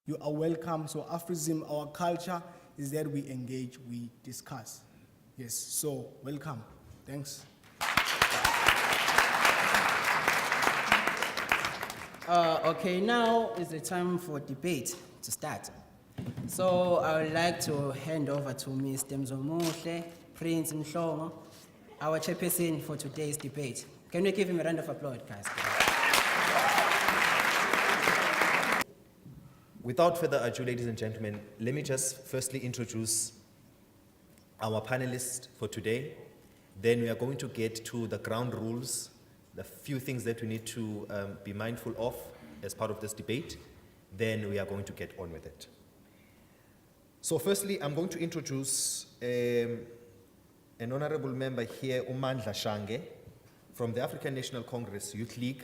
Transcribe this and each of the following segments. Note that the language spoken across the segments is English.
you are welcome. So Afrism, our culture is that we engage, we discuss. Yes, so welcome. Thanks. Okay, now is the time for debate to start. So I would like to hand over to Mr. Mzomuhle, Prince Mhlongo, our chairperson for today's debate. Can we give him a round of applause, guys? Without further ado, ladies and gentlemen, let me just firstly introduce our panelists for today. Then we are going to get to the ground rules, the few things that we need to be mindful of as part of this debate. Then we are going to get on with it. So firstly, I'm going to introduce an honorable member here, Umandla Shange, from the African National Congress Youth League.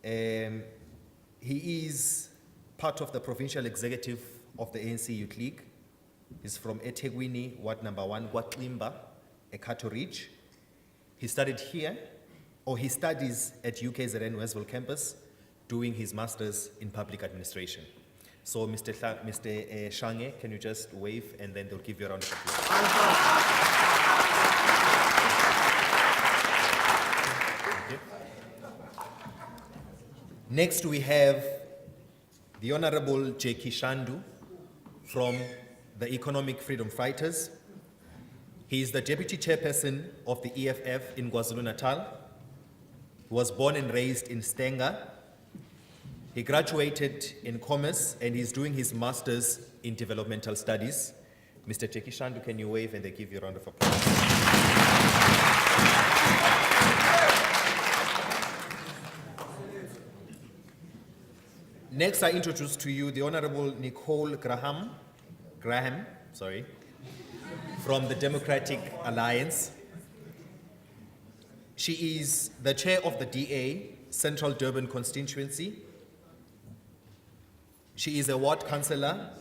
He is part of the provincial executive of the ANC Youth League. He's from eThekwini, Ward number 1, KwaXimba, Ekato Ridge. He studied here, or he studies at UKZN Westille campus, doing his master's in public administration. So Mr. Shange, can you just wave and then they'll give you a round of applause. Okay. Next we have the Honorable J.K. Shandu from the Economic Freedom Fighters. He is the Deputy Chairperson of the EFF in KwaZulu-Natal. He was born and raised in Stenga. He graduated in Commerce and he's doing his Master's in Developmental Studies. Mr. J.K. Shandu, can you wave and they give you a round of applause? Next, I introduce to you the Honorable Nicole Graham, from the Democratic Alliance. She is the chair of the DA, Central Durban constituency. She is a ward councillor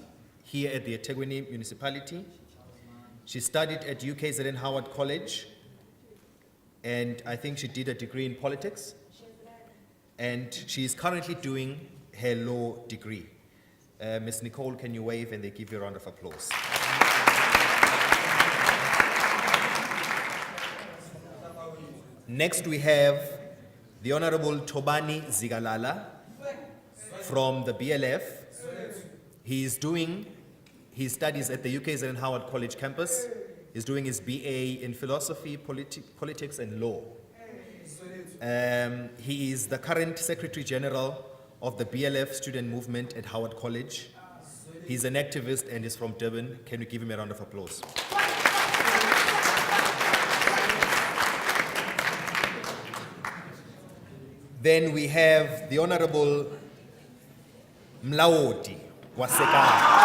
here at the eThekwini municipality. She studied at UKZN Howard College, and I think she did a degree in politics. And she is currently doing her law degree. Ms. Nicole, can you wave and they give you a round of applause? Next we have the Honorable Tobani Zigalala from the BLF. He is doing his studies at the UKZN Howard College campus. He's doing his BA in philosophy, politics and law. He is the current Secretary General of the BLF student movement at Howard College. He's an activist and is from Durban. Can we give him a round of applause? Then we have the Honorable Mlaodi Wasekana.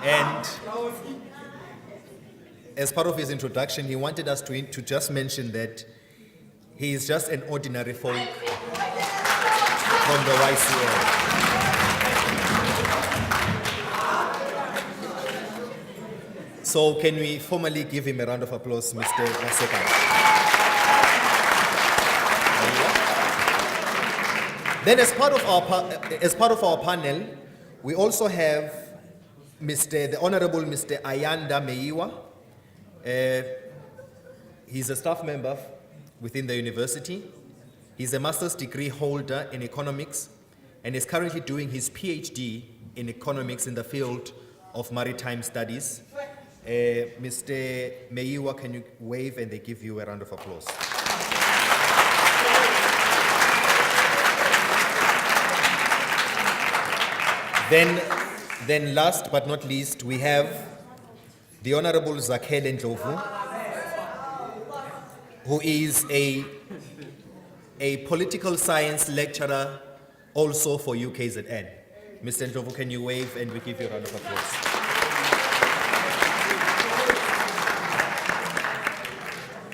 And as part of his introduction, he wanted us to just mention that he is just an ordinary folk from the YCL. So can we formally give him a round of applause, Mr. Maseka? Then as part of our panel, we also have the Honorable Mr. Ayanda Meiwa. He's a staff member within the university. He's a master's degree holder in economics and is currently doing his PhD in economics in the field of maritime studies. Mr. Meiwa, can you wave and they give you a round of applause? Then last but not least, we have the Honorable Zakhele Ndlovu, who is a political science lecturer also for UKZN. Mr. Ndlovu, can you wave and we give you a round of applause?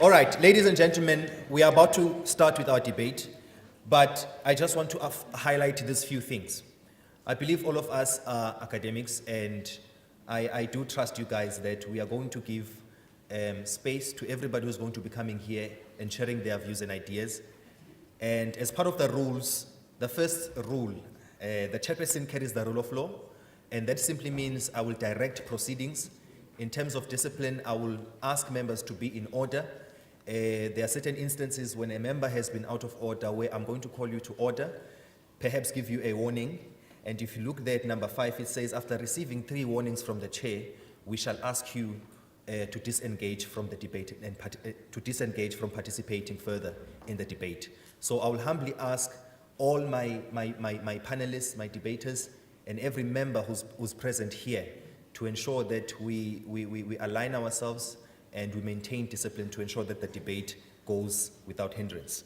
All right, ladies and gentlemen, we are about to start with our debate, but I just want to highlight these few things. I believe all of us are academics, and I do trust you guys that we are going to give space to everybody who's going to be coming here and sharing their views and ideas. And as part of the rules, the first rule, the chairperson carries the rule of law, and that simply means I will direct proceedings. In terms of discipline, I will ask members to be in order. There are certain instances when a member has been out of order where I'm going to call you to order, perhaps give you a warning. And if you look there at number 5, it says, after receiving 3 warnings from the chair, we shall ask you to disengage from the debate and to disengage from participating further in the debate. So I will humbly ask all my panelists, my debaters, and every member who's present here to ensure that we align ourselves and we maintain discipline to ensure that the debate goes without hindrance.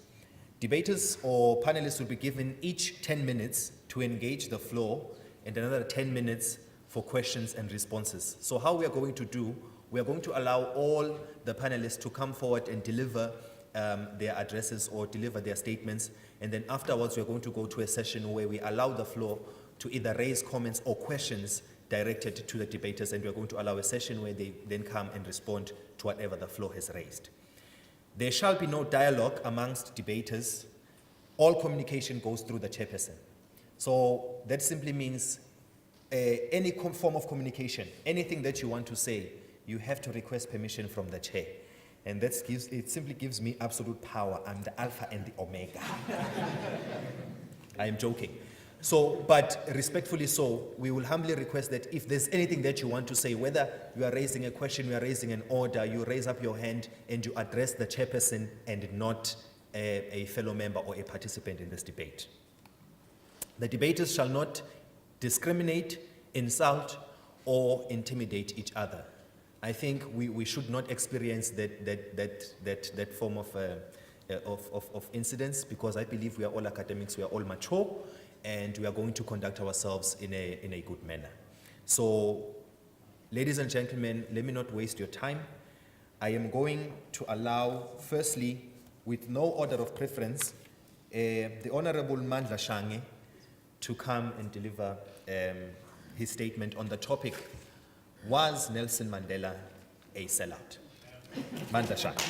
Debaters or panelists will be given each 10 minutes to engage the floor and another 10 minutes for questions and responses. So how we are going to do, we are going to allow all the panelists to come forward and deliver their addresses or deliver their statements, and then afterwards we are going to go to a session where we allow the floor to either raise comments or questions directed to the debaters, and we are going to allow a session where they then come and respond to whatever the floor has raised. There shall be no dialogue amongst debaters. All communication goes through the chairperson. So that simply means any form of communication, anything that you want to say, you have to request permission from the chair. And it simply gives me absolute power. I'm the alpha and the omega. I am joking. So, but respectfully so, we will humbly request that if there's anything that you want to say, whether you are raising a question, you are raising an order, you raise up your hand and you address the chairperson and not a fellow member or a participant in this debate. The debaters shall not discriminate, insult, or intimidate each other. I think we should not experience that form of incidents, because I believe we are all academics, we are all mature, and we are going to conduct ourselves in a good manner. So, ladies and gentlemen, let me not waste your time. I am going to allow, firstly, with no order of preference, the Honorable Mandla Shange to come and deliver his statement on the topic, was Nelson Mandela a sellout? Mandla Shange.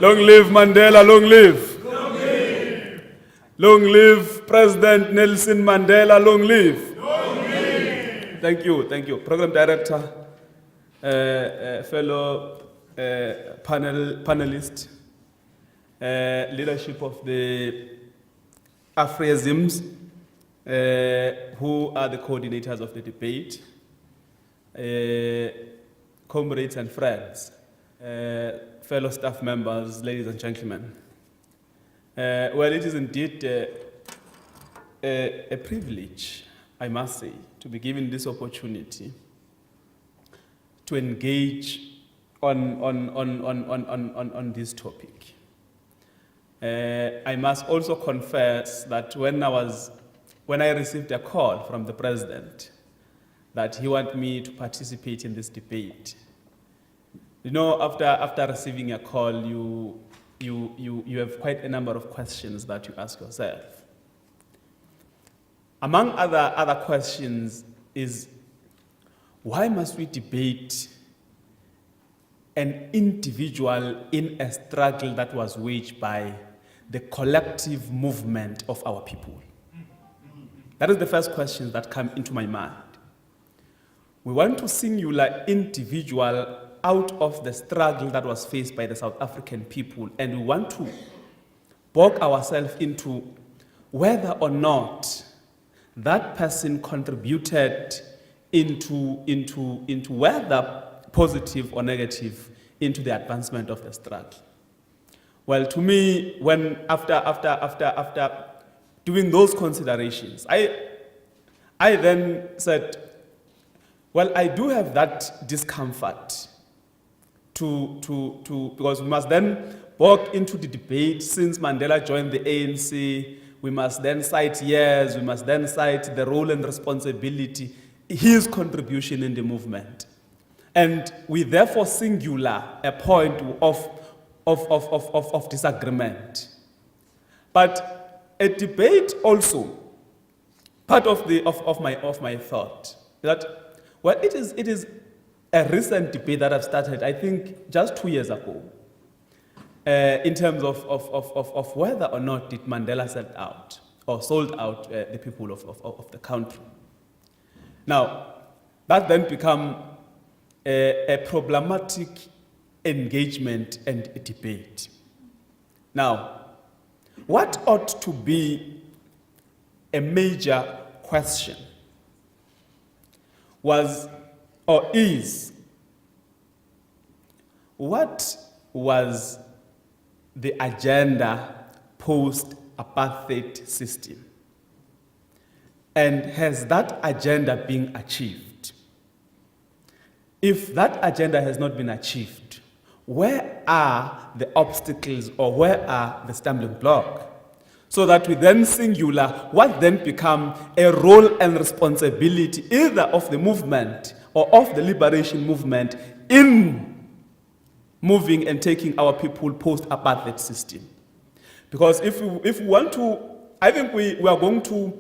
Long live Mandela, long live. Long live. Long live President Nelson Mandela, long live. Long live. Thank you. Program Director, fellow panelists, leadership of the Afrisms, who are the coordinators of the debate, comrades and friends, fellow staff members, ladies and gentlemen. Well, it is indeed a privilege, I must say, to be given this opportunity to engage on this topic. I must also confess that when I received a call from the President that he wanted me to participate in this debate, you know, after receiving a call, you have quite a number of questions that you ask yourself. Among other questions is, why must we debate an individual in a struggle that was waged by the collective movement of our people? That is the first question that came into my mind. We want to singular individual out of the struggle that was faced by the South African people, and we want to bog ourselves into whether or not that person contributed into whether positive or negative into the advancement of the struggle. Well, to me, when after doing those considerations, I then said, well, I do have that discomfort because we must then walk into the debate. Since Mandela joined the ANC, we must then cite years, we must then cite the role and responsibility, his contribution in the movement. And we therefore singular a point of disagreement. But a debate also, part of my thought, that Well, it is a recent debate that I've started, I think, just 2 years ago, in terms of whether or not did Mandela sold out the people of the country. Now, that then become a problematic engagement and a debate. Now, what ought to be a major question was or is, what was the agenda post-apartheid system? And has that agenda been achieved? If that agenda has not been achieved, where are the obstacles or where are the stumbling blocks? So that we then singular what then become a role and responsibility either of the movement or of the liberation movement in moving and taking our people post-apartheid system. Because if we want to, I think we are going to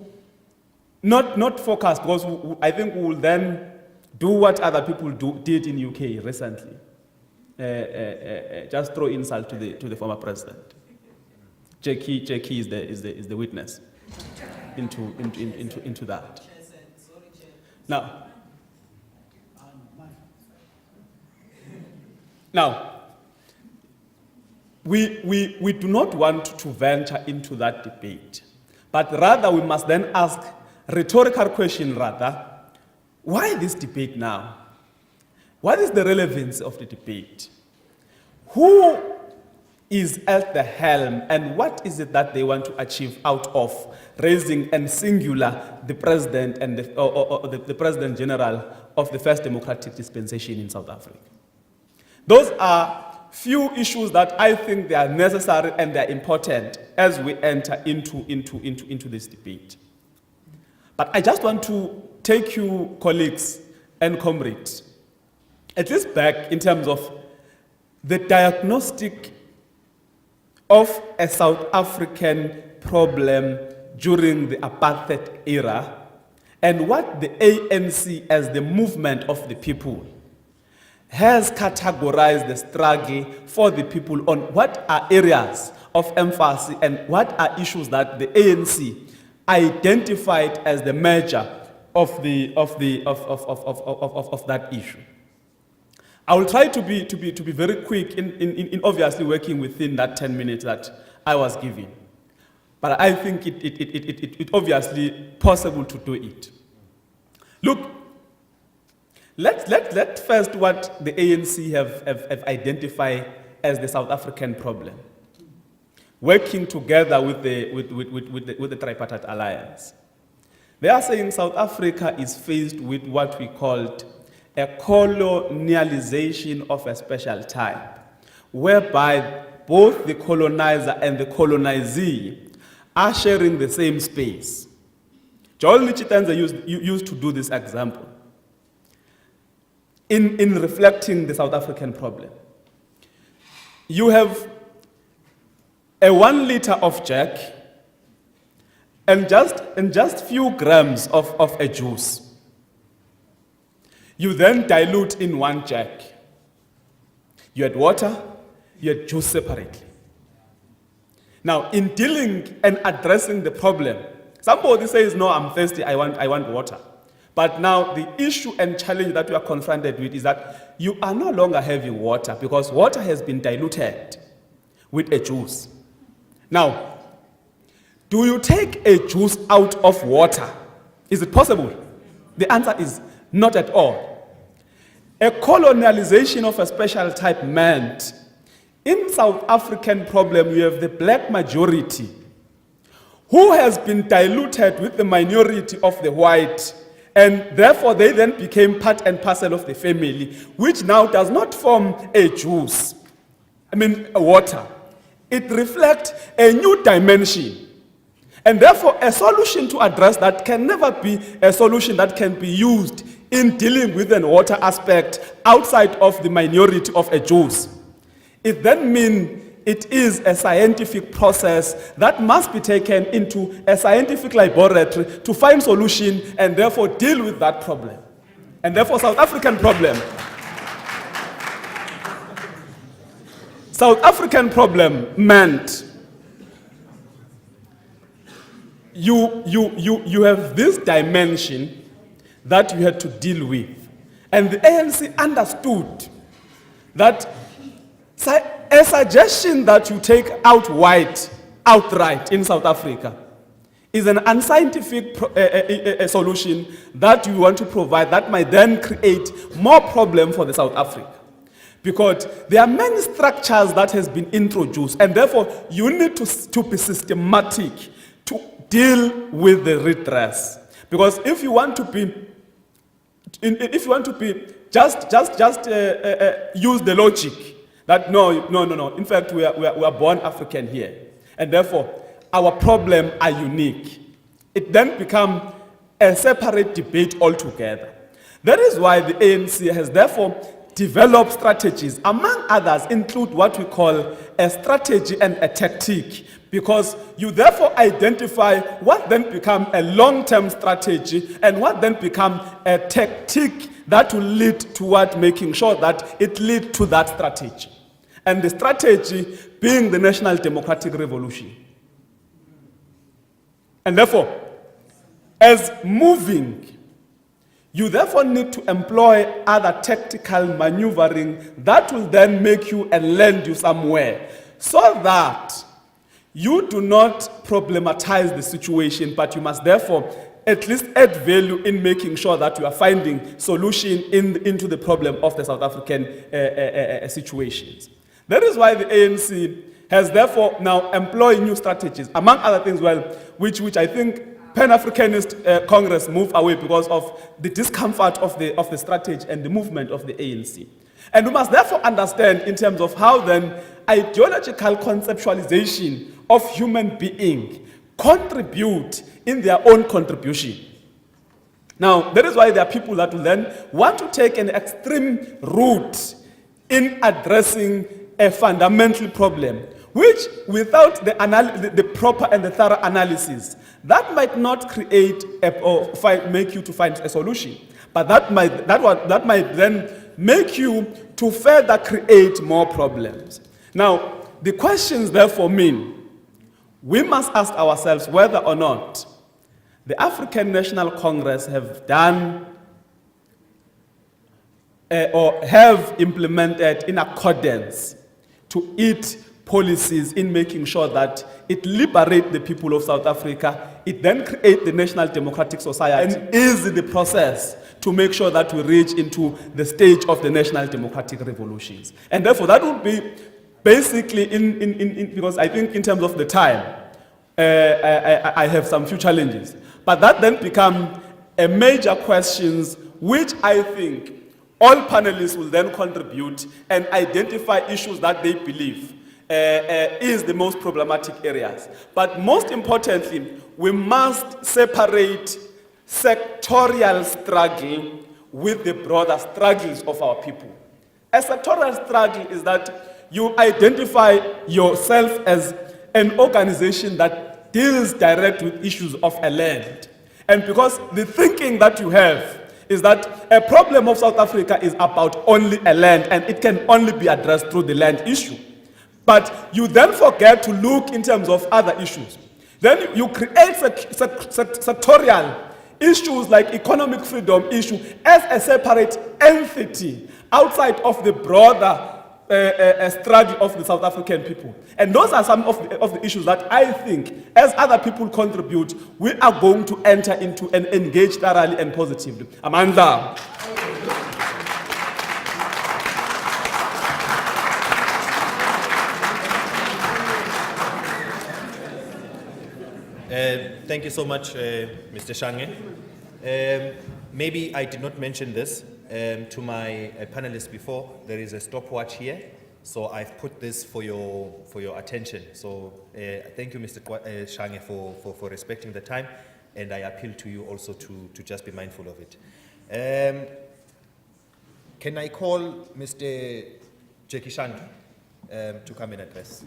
not focus, because I think we will then do what other people did in UK recently. Just throw insult to the former president. Jackie is the witness into that. Now, we do not want to venture into that debate, but rather we must then ask a rhetorical question rather, why this debate now? What is the relevance of the debate? Who is at the helm and what is it that they want to achieve out of raising and singular the president and the president general of the first democratic dispensation in South Africa? Those are few issues that I think they are necessary and they are important as we enter into this debate. But I just want to take you, colleagues and comrades, at least back in terms of the diagnostic of a South African problem during the apartheid era and what the ANC as the movement of the people has categorized the struggle for the people on what are areas of emphasis and what are issues that the ANC identified as the major of that issue. I will try to be very quick in obviously working within that 10 minutes that I was given. But I think it obviously possible to do it. Look, let's first what the ANC have identified as the South African problem, working together with the tripartite alliance. They are saying South Africa is faced with what we called a colonialization of a special type, whereby both the colonizer and the colonizee are sharing the same space. Joel Nichitenza used to do this example in reflecting the South African problem. You have a 1 liter of Jack and just few grams of a juice. You then dilute in 1 Jack. You add water, you add juice separately. Now, in dealing and addressing the problem, somebody says, no, I'm thirsty, I want water. But now the issue and challenge that we are confronted with is that you are no longer having water because water has been diluted with a juice. Now, do you take a juice out of water? Is it possible? The answer is not at all. A colonialization of a special type meant in South African problem, you have the black majority who has been diluted with the minority of the white, and therefore they then became part and parcel of the family, which now does not form a juice, a water. It reflects a new dimension. And therefore, a solution to address that can never be a solution that can be used in dealing with an water aspect outside of the minority of a juice. It then means it is a scientific process that must be taken into a scientific laboratory to find solution and therefore deal with that problem. And therefore, South African problem meant you have this dimension that you had to deal with. And the ANC understood that a suggestion that you take outright in South Africa is an unscientific solution that you want to provide that might then create more problem for the South Africa. Because there are many structures that has been introduced, and therefore you need to be systematic to deal with the redress. Because if you want to be just use the logic that no. In fact, we are born African here, and therefore our problems are unique. It then becomes a separate debate altogether. That is why the ANC has therefore developed strategies, among others include what we call a strategy and a tactic, because you therefore identify what then become a long-term strategy and what then become a tactic that will lead toward making sure that it leads to that strategy. And the strategy being the National Democratic Revolution. And therefore, as moving, you therefore need to employ other tactical maneuvering that will then make you and land you somewhere, so that you do not problematize the situation, but you must therefore at least add value in making sure that you are finding solution into the problem of the South African situations. That is why the ANC has therefore now employed new strategies, among other things, which I think Pan-Africanist Congress moved away because of the discomfort of the strategy and the movement of the ANC. And we must therefore understand in terms of how then ideological conceptualization of human being contribute in their own contribution. Now, that is why there are people that will then want to take an extreme route in addressing a fundamental problem, which without the proper and the thorough analysis, that might not create make you to find a solution, but that might then make you to further create more problems. Now, the questions therefore mean we must ask ourselves whether or not the African National Congress have done or have implemented in accordance to its policies in making sure that it liberates the people of South Africa, it then creates the National Democratic Society, and is the process to make sure that we reach into the stage of the National Democratic Revolutions. And therefore, that would be basically, because I think in terms of the time, I have some few challenges. But that then becomes a major questions which I think all panelists will then contribute and identify issues that they believe is the most problematic areas. But most importantly, we must separate sectorial struggle with the broader struggles of our people. A sectorial struggle is that you identify yourself as an organization that deals direct with issues of a land. And because the thinking that you have is that a problem of South Africa is about only a land and it can only be addressed through the land issue. But you then forget to look in terms of other issues. Then you create sectorial issues like economic freedom issue as a separate entity outside of the broader struggle of the South African people. And those are some of the issues that I think, as other people contribute, we are going to enter into and engage thoroughly and positively. Amanda. Thank you so much, Mr. Shange. Maybe I did not mention this to my panelists before. There is a stopwatch here, so I've put this for your attention. So thank you, Mr. Shange, for respecting the time, and I appeal to you also to just be mindful of it. Can I call Mr. Jackie Shange to come and address?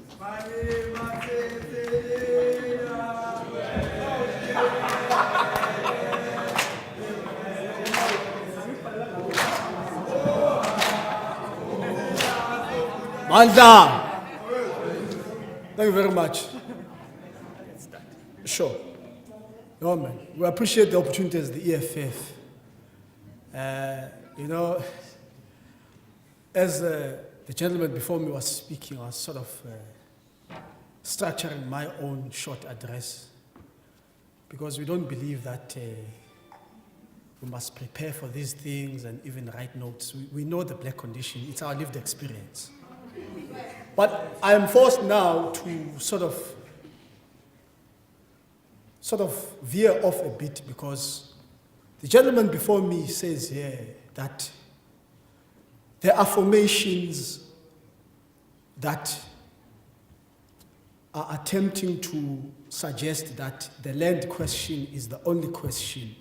Mandla. Thank you very much. Sure. No, man. We appreciate the opportunity as the EFF. You know, as the gentleman before me was speaking, I was sort of structuring my own short address because we don't believe that we must prepare for these things and even write notes. We know the black condition. It's our lived experience. But I am forced now to sort of veer off a bit because the gentleman before me says here that there are formations that are attempting to suggest that the land question is the only question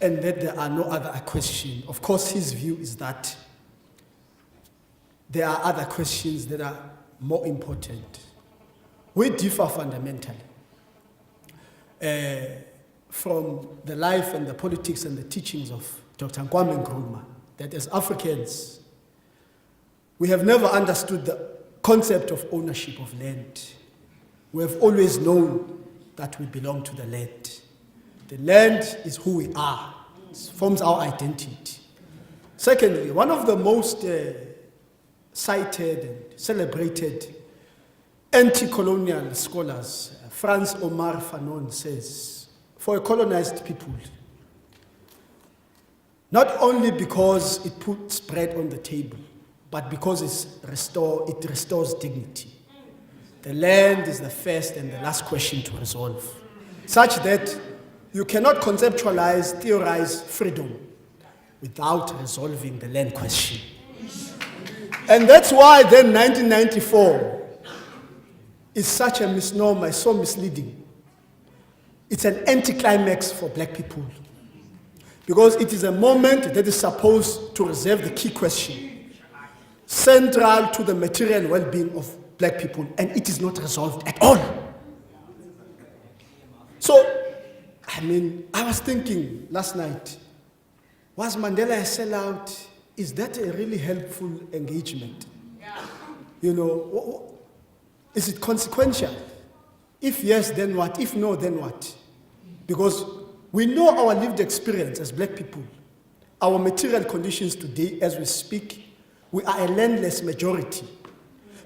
and that there are no other questions. Of course, his view is that there are other questions that are more important. We differ fundamentally from the life and the politics and the teachings of Dr. Kwame Nkrumah, that as Africans, we have never understood the concept of ownership of land. We have always known that we belong to the land. The land is who we are. It forms our identity. Secondly, one of the most cited and celebrated anti-colonial scholars, Franz Omar Fanon, says, for a colonized people, not only because it puts bread on the table, but because it restores dignity. The land is the first and the last question to resolve, such that you cannot conceptualize, theorize freedom without resolving the land question. And that's why then 1994 is such a misnomer, it's so misleading. It's an anticlimax for black people because it is a moment that is supposed to reserve the key question, central to the material well-being of black people, and it is not resolved at all. So, I was thinking last night, was Mandela a sellout? Is that a really helpful engagement? You know, is it consequential? If yes, then what? If no, then what? Because we know our lived experience as black people, our material conditions today as we speak, we are a landless majority,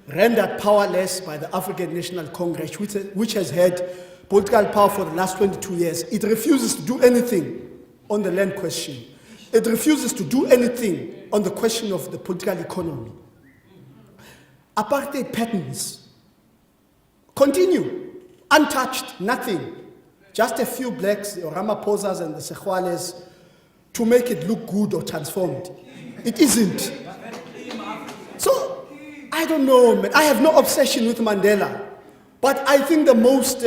rendered powerless by the African National Congress, which has had political power for the last 22 years. It refuses to do anything on the land question. It refuses to do anything on the question of the political economy. Apartheid patterns continue, untouched, nothing. Just a few blacks, or Ramaphosas and the Sexwales, to make it look good or transformed. It isn't. So, I don't know, man. I have no obsession with Mandela. But I think the most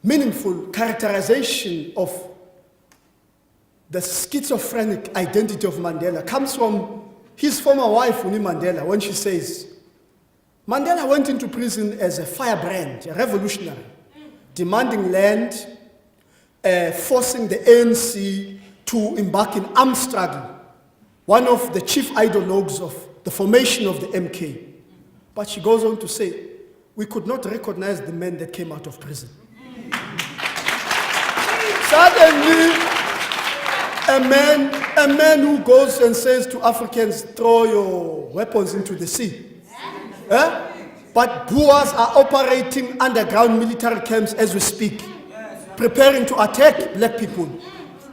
meaningful characterization of the schizophrenic identity of Mandela comes from his former wife, Winnie Mandela, when she says, Mandela went into prison as a firebrand, a revolutionary, demanding land, forcing the ANC to embark in armed struggle, one of the chief ideologues of the formation of the MK. But she goes on to say, we could not recognize the men that came out of prison. Suddenly, a man who goes and says to Africans, throw your weapons into the sea. But Boers are operating underground military camps as we speak, preparing to attack black people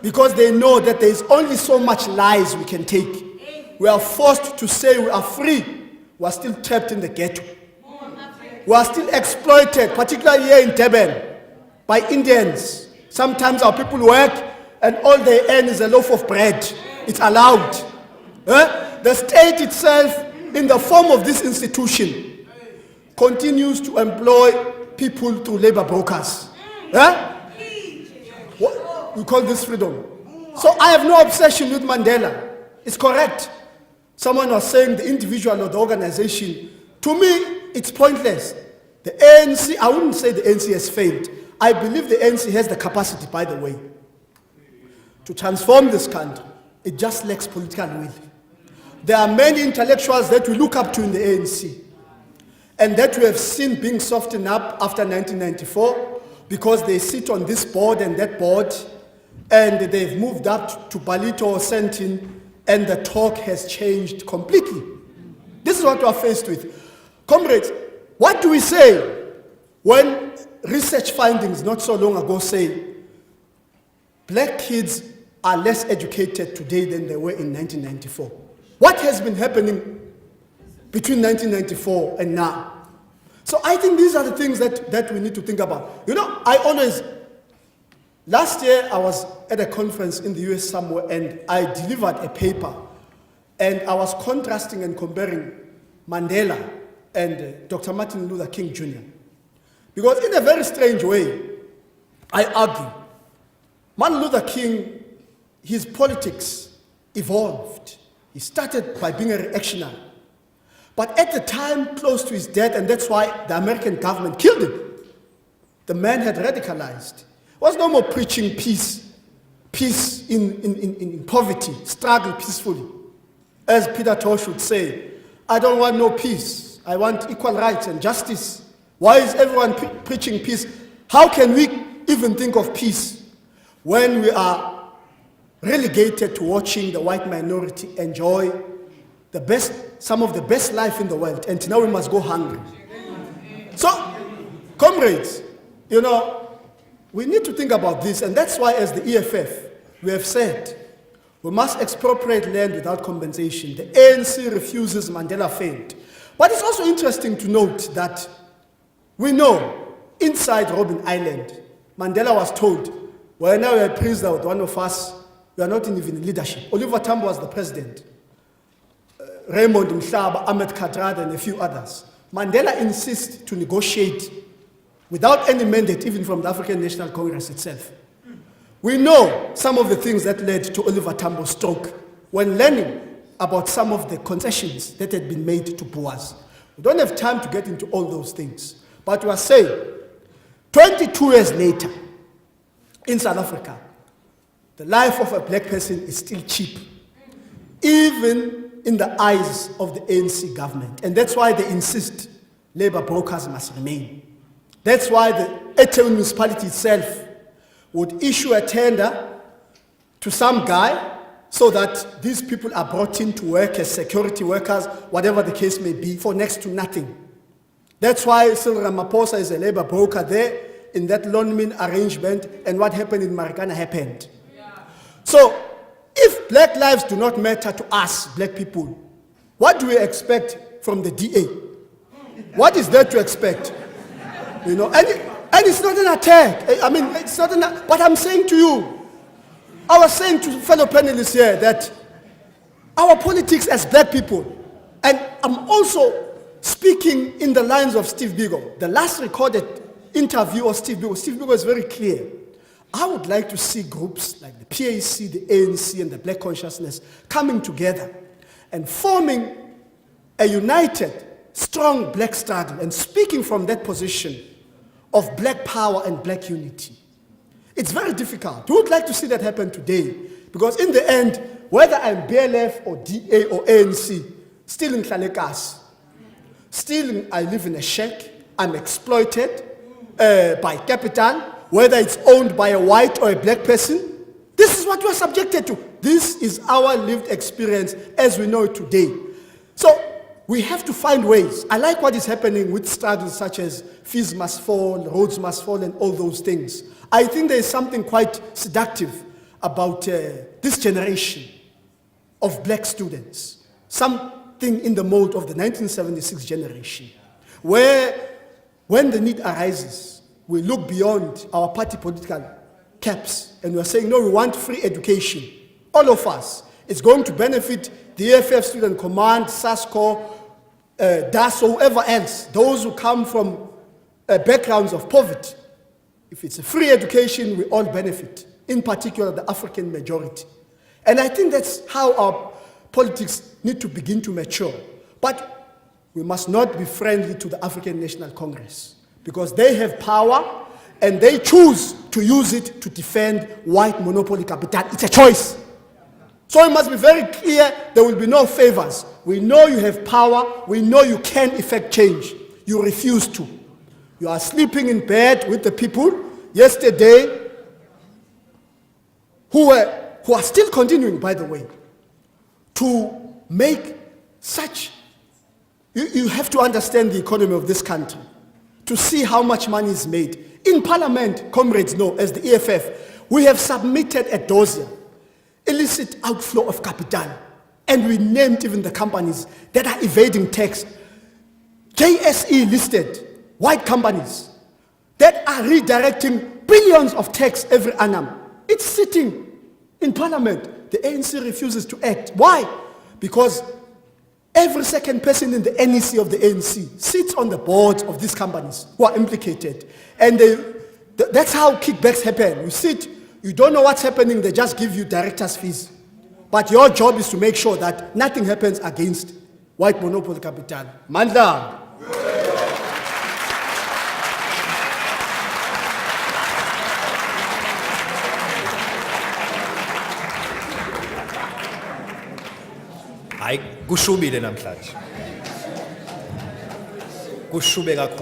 because they know that there is only so much lies we can take. We are forced to say we are free. We are still trapped in the ghetto. We are still exploited, particularly here in Durban, by Indians. Sometimes our people work and all they earn is a loaf of bread. It's allowed. The state itself, in the form of this institution, continues to employ people through labor brokers. We call this freedom. So I have no obsession with Mandela. It's correct. Someone was saying the individual or the organization. To me, it's pointless. The ANC, I wouldn't say the ANC has failed. I believe the ANC has the capacity, by the way, to transform this country. It just lacks political will. there are many intellectuals that we look up to in the ANC and that we have seen being softened up after 1994 because they sit on this board and that board and they've moved up to Balito or Sentin and the talk has changed completely. This is what we are faced with. Comrades, what do we say when research findings not so long ago say black kids are less educated today than they were in 1994? What has been happening between 1994 and now? So I think these are the things that we need to think about. You know, last year I was at a conference in the US somewhere and I delivered a paper and I was contrasting and comparing Mandela and Dr. Martin Luther King Jr. Because in a very strange way, I argue, Martin Luther King, his politics evolved. He started by being a reactionary. But at the time close to his death, and that's why the American government killed him, the man had radicalized. He was no more preaching peace in poverty, struggle peacefully. As Peter Tosh would say, I don't want no peace. I want equal rights and justice. Why is everyone preaching peace? How can we even think of peace when we are relegated to watching the white minority enjoy some of the best life in the world, and now we must go hungry? So, comrades, you know, we need to think about this, and that's why as the EFF, we have said, we must expropriate land without compensation. The ANC refuses, Mandela failed. But it's also interesting to note that we know inside Robben Island, Mandela was told, well, now you're a prisoner with one of us, you are not even in leadership. Oliver Tambo was the president. Raymond Mhlaba, Ahmed Kadrad, and a few others. Mandela insists to negotiate without any mandate, even from the African National Congress itself. We know some of the things that led to Oliver Tambo's stroke when learning about some of the concessions that had been made to Boaz. We don't have time to get into all those things. But we are saying, 22 years later, in South Africa, the life of a black person is still cheap, even in the eyes of the ANC government. And that's why they insist labor brokers must remain. That's why the eThekwini municipality itself would issue a tender to some guy so that these people are brought in to work as security workers, whatever the case may be, for next to nothing. That's why Cyril Ramaphosa is a labor broker there in that loan-min arrangement, and what happened in Marikana happened. So, if black lives do not matter to us, black people, what do we expect from the DA? What is there to expect? You know, and it's not an attack. I mean, it's not but I'm saying to you, I was saying to fellow panelists here that our politics as black people, and I'm also speaking in the lines of Steve Biko, the last recorded interview of Steve Biko is very clear. I would like to see groups like the PAC, the ANC, and the Black Consciousness coming together and forming a united, strong black struggle and speaking from that position of black power and black unity. It's very difficult. We would like to see that happen today because in the end, whether I'm BLF or DA or ANC, still in Tlalekas, still I live in a shack, I'm exploited by capital, whether it's owned by a white or a black person. This is what we are subjected to. This is our lived experience as we know it today. So we have to find ways. I like what is happening with struggles such as fees must fall, roads must fall, and all those things. I think there is something quite seductive about this generation of black students, something in the mold of the 1976 generation, where when the need arises, we look beyond our party political caps and we're saying, no, we want free education. All of us. It's going to benefit the EFF Student Command, SASCO, DAS, or whoever else, those who come from backgrounds of poverty. If it's a free education, we all benefit, in particular the African majority. And I think that's how our politics need to begin to mature. But we must not be friendly to the African National Congress, because they have power and they choose to use it to defend white monopoly capital. It's a choice. So it must be very clear there will be no favors. We know you have power. We know you can effect change. You refuse to. You are sleeping in bed with the people yesterday who are still continuing, by the way, to make such. You have to understand the economy of this country to see how much money is made. In Parliament, comrades know, as the EFF, we have submitted a dossier, illicit outflow of capital, and we named even the companies that are evading tax. JSE listed white companies that are redirecting billions of tax every annum. It's sitting in Parliament. The ANC refuses to act. Why? Because every second person in the NEC of the ANC sits on the boards of these companies who are implicated. And that's how kickbacks happen. You sit, you don't know what's happening, they just give you director's fees. But your job is to make sure that nothing happens against white monopoly capital. Mandla. Hayi kushubile namhlanje. Kushube kakhulu.